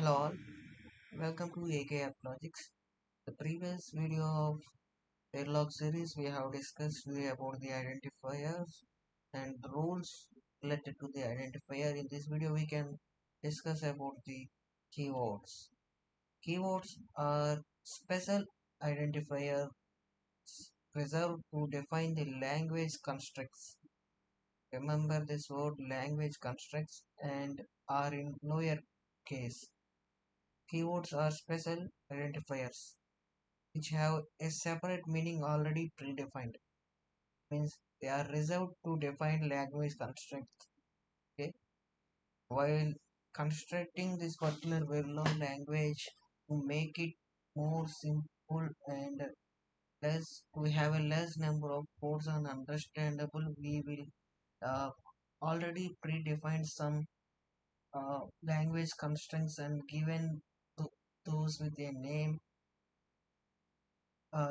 Hello all, welcome to AKF Logics. The previous video of Verilog series we have discussed about the identifiers and the rules related to the identifier. In this video we can discuss about the keywords. Keywords are special identifiers reserved to define the language constructs. Remember this word language constructs and are in lower case. Keywords are special identifiers which have a separate meaning already predefined. Means they are reserved to define language constructs. Okay, while constructing this particular well-known language to make it more simple and less, we have a less number of codes and understandable. We will already predefined some language constraints and given those with a name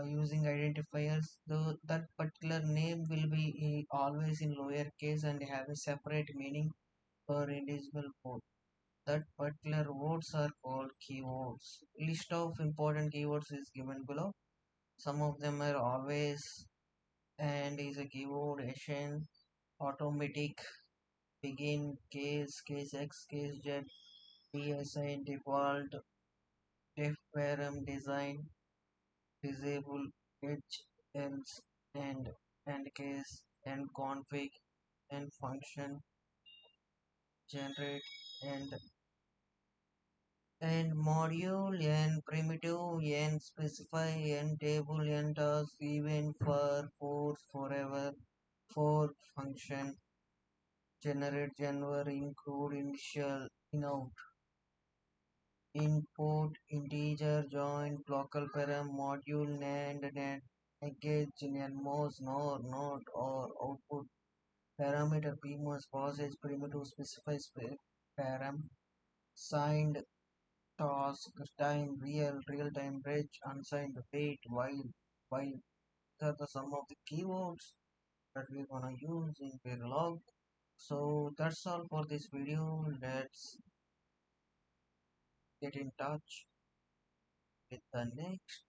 using identifiers, though that particular name will be always in lower case and have a separate meaning per individual code. That particular words are called keywords. List of important keywords is given below. Some of them are always and is a keyword, Asian, automatic, begin, case X, case Z, PSI, default, def param, design, disable, edge, else, and case, and config, and function, generate, and module, and primitive, and specify, and table, and task, even for, force, forever, for function, generate, January, include, initial, inout, import, integer, join, local param, module, NAND, engage, NMOS, NOR, NOT, or output parameter PMOS passage primitive specifies param signed task time real time bridge unsigned wait while these are the some of the keywords that we're gonna use in Verilog. So that's all for this video. Let's get in touch with the next